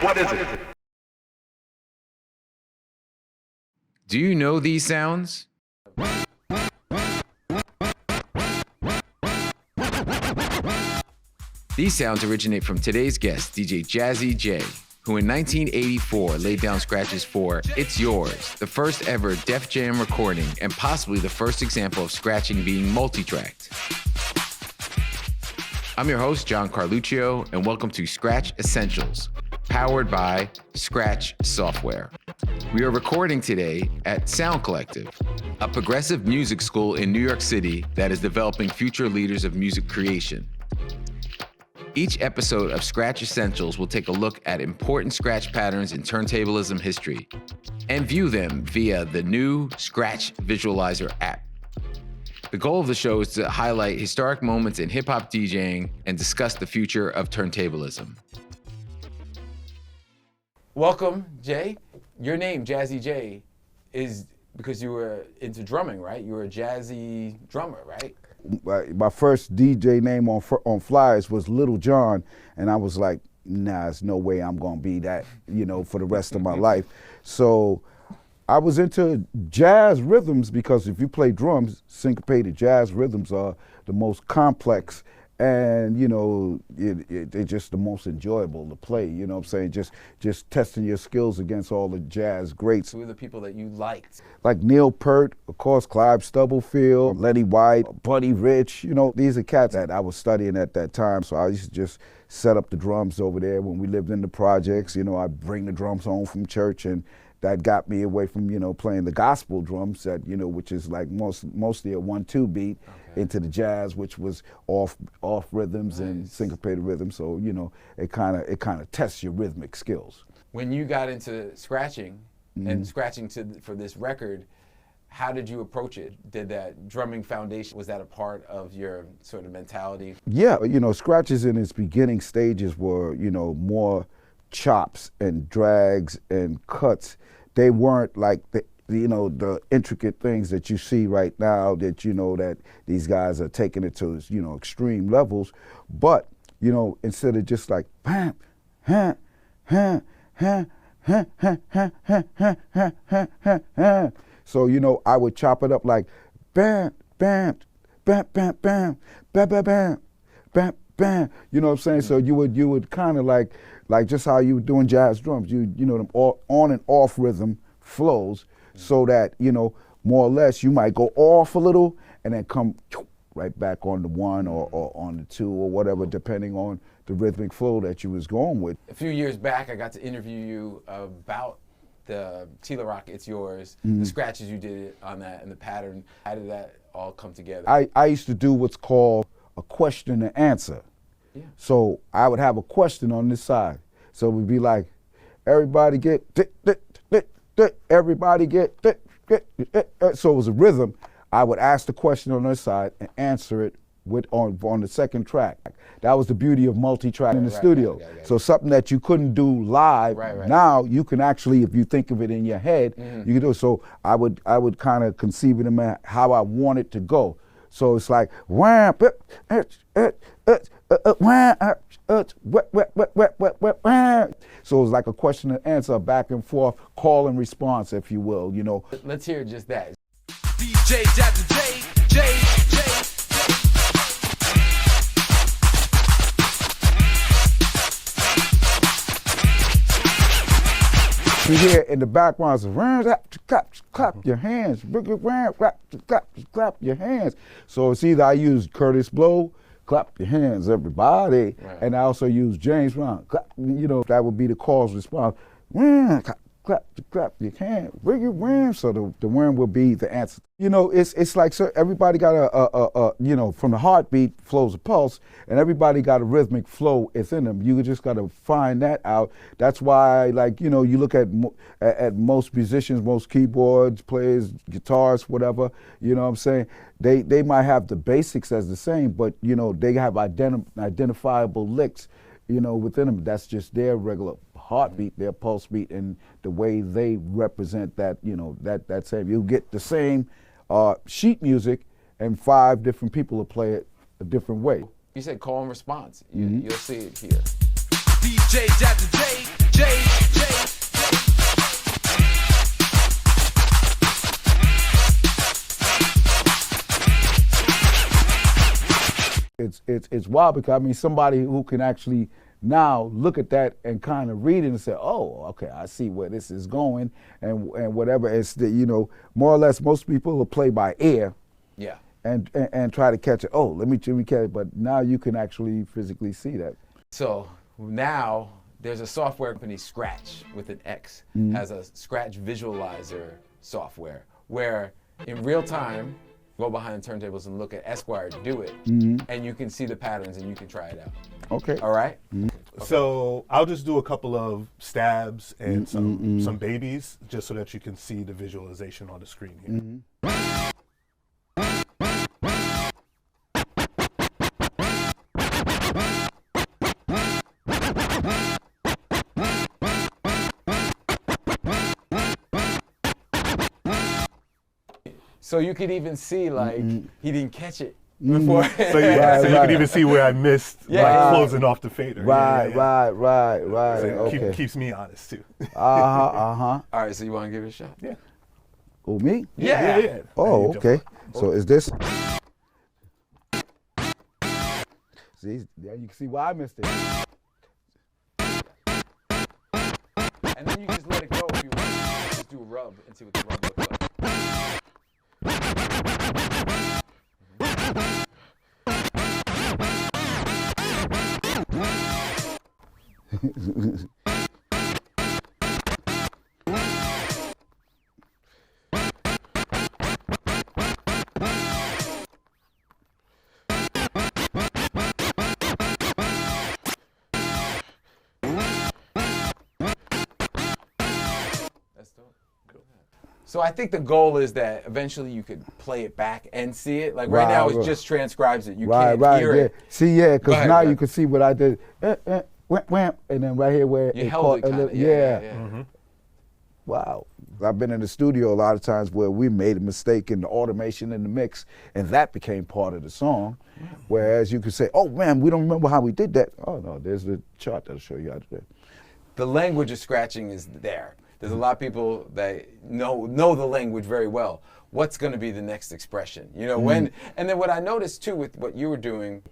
What is it? Do you know these sounds? These sounds originate from today's guest, DJ Jazzy Jay, who in 1984 laid down scratches for It's Yours, the first ever DefJam recording and possibly the first example of scratching being multi-tracked. I'm your host, John Carluccio, and welcome to Sxratch Essentials, powered by Sxratch Software. We are recording today at Sound Collective, a progressive music school in New York City that is developing future leaders of music creation. Each episode of Sxratch Essentials will take a look at important scratch patterns in turntablism history and view them via the new Sxratch Visualizer app. The goal of the show is to highlight historic moments in hip-hop DJing and discuss the future of turntablism. Welcome, Jay. Your name, Jazzy Jay, is because you were into drumming, right? You were a jazzy drummer, right? My first DJ name on flyers was Little John, and I was like, nah, there's no way I'm gonna be that, for the rest of my life. So I was into jazz rhythms because if you play drums, syncopated jazz rhythms are the most complex and, they're just the most enjoyable to play, you know what I'm saying? Just testing your skills against all the jazz greats. Who are the people that you liked? Like Neil Peart, of course, Clive Stubblefield, Lenny White, Buddy Rich, these are cats that I was studying at that time. So I used to just set up the drums over there when we lived in the projects. I'd bring the drums home from church, and that got me away from, playing the gospel drums that, which is like mostly a 1-2 beat, okay, into the jazz, which was off rhythms, nice, and syncopated rhythms. So, it kind of tests your rhythmic skills. When you got into scratching, mm-hmm, and scratching for this record, how did you approach it? Did that drumming foundation, was that a part of your sort of mentality? Yeah, scratches in its beginning stages were, more chops and drags and cuts. They weren't like the intricate things that you see right now that that these guys are taking it to extreme levels. But instead of just like bam, ha, ha, ha, ha, ha, ha, ha, ha, ha, ha, ha. So I would chop it up like bam, bam, bam, bam, bam, bam, bam, bam, bam, bam. You know what I'm saying? So you would kind of like just how you were doing jazz drums, them all on and off rhythm flows, so that, more or less you might go off a little and then come right back on the one or on the two or whatever, depending on the rhythmic flow that you was going with. A few years back, I got to interview you about the Tila Rock, It's Yours, mm-hmm, the scratches you did on that and the pattern. How did that all come together? I used to do what's called a question and answer. Yeah. So I would have a question on this side. So it would be like, everybody get, everybody get. So it was a rhythm. I would ask the question on this side and answer it on the second track. That was the beauty of multi-track in the studio. So something that you couldn't do live, now you can actually, if you think of it in your head, mm-hmm, you can do it. So I would kind of conceive it in how I want it to go. So it's like, so it's like a question and answer, back and forth, call and response, if you will, Let's hear just that. DJ Jazzy Jay. You hear in the background, clap your hands, clap your hands. So it's either I use Curtis Blow, clap your hands, everybody, right, and I also use James Brown, clap, that would be the cause response. Clap your hands, bring your wham. So the wham will be the answer. It's like, so everybody got a from the heartbeat flows a pulse, and everybody got a rhythmic flow within them. You just got to find that out. That's why, you look at most musicians, most keyboards players, guitarists, whatever, what I'm saying? They might have the basics as the same, but, they have identifiable licks, within them. That's just their regular heartbeat, their pulse beat, and the way they represent that, that same. You get the same sheet music, and 5 different people will play it a different way. You said call and response. You'll see it here. DJ Jazzy Jay. Jay. It's wild because I mean somebody who can actually now look at that and kind of read it and say, oh, okay, I see where this is going and whatever. It's the, you know, more or less most people will play by ear. Yeah. And try to catch it. Oh, let me catch it. But now you can actually physically see that. So now there's a software company, Sxratch with an X, has a Sxratch visualizer software where in real time, go behind the turntables and look at Esquire do it, and you can see the patterns and you can try it out. Okay. All right? Mm-hmm. Okay. So I'll just do a couple of stabs and some babies just so that you can see the visualization on the screen here. So you could even see like he didn't catch it before. So yeah, so you can even see where I missed closing off the fader. Right. So it Okay. keeps me honest too. All right, so you want to give it a shot? Yeah. Oh, me? Yeah. Oh, okay. So is this? See, yeah, you can see why I missed it. And then you just let it go if you want. Just do a rub and see what the rub looks like. That's dope. Cool. So I think the goal is that eventually you could play it back and see it. Like right now, it just transcribes it. You can't hear it. See, yeah, because now ahead. you can see what I did. Wham, and then right here where You it held caught it a kind little. of. Yeah. Wow. I've been in the studio a lot of times where we made a mistake in the automation in the mix, and that became part of the song. Whereas you could say, oh man, we don't remember how we did that. Oh no, there's the chart that'll show you how to do it. The language of scratching is there. There's a lot of people that know the language very well. What's going to be the next expression? You know, when, and then what I noticed too with what you were doing,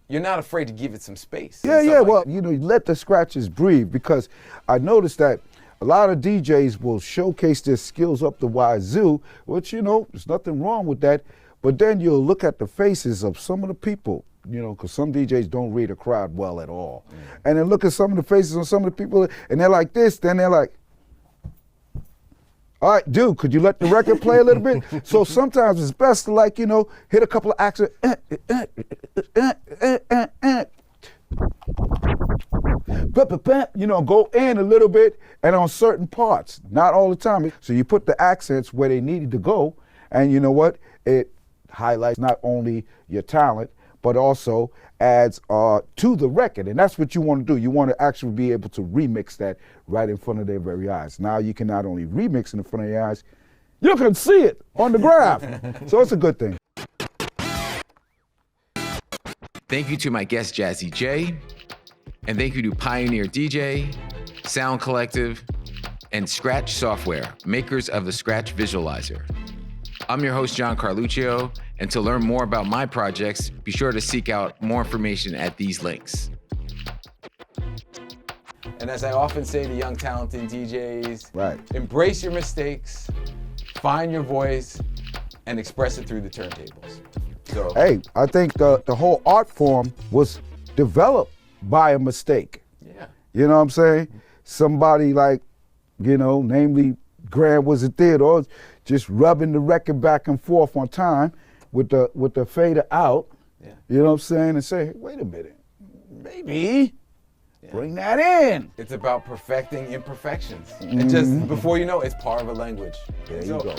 you're not afraid to give it some space. Yeah. Well, you know, you let the scratches breathe, because I noticed that a lot of DJs will showcase their skills up the wazoo, which, you know, there's nothing wrong with that. But then you'll look at the faces of some of the people, you know, because some DJs don't read a crowd well at all. And then look at some of the faces on some of the people, and they're like this, then they're like, all right, dude, could you let the record play a little bit? So sometimes it's best to, like, you know, hit a couple of accents. You know, go in a little bit and on certain parts, not all the time. So you put the accents where they needed to go, and you know what? It highlights not only your talent, but also adds to the record. And that's what you want to do. You want to actually be able to remix that right in front of their very eyes. Now you can not only remix in front of your eyes, you can see it on the graph. So it's a good thing. Thank you to my guest, Jazzy Jay. And thank you to Pioneer DJ, Sound Collective, and Sxratch Software, makers of the Sxratch Visualizer. I'm your host, John Carluccio, and to learn more about my projects, be sure to seek out more information at these links. And as I often say to young, talented DJs, embrace your mistakes, find your voice, and express it through the turntables. So, hey, I think the whole art form was developed by a mistake. Yeah. You know what I'm saying? Somebody like, you know, namely Grand Wizard Theodore, just rubbing the record back and forth on time with the fader out. Yeah. You know what I'm saying? And say, hey, wait a minute, maybe bring that in. It's about perfecting imperfections. And just before you know, it's part of a language. There you go.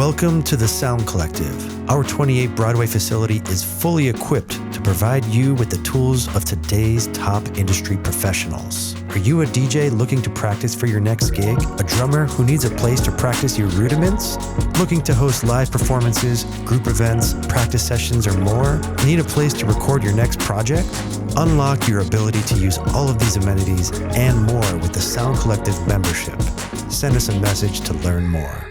Welcome to the Sound Collective. Our 28 Broadway facility is fully equipped to provide you with the tools of today's top industry professionals. Are you a DJ looking to practice for your next gig? A drummer who needs a place to practice your rudiments? Looking to host live performances, group events, practice sessions, or more? Need a place to record your next project? Unlock your ability to use all of these amenities and more with the Sound Collective membership. Send us a message to learn more.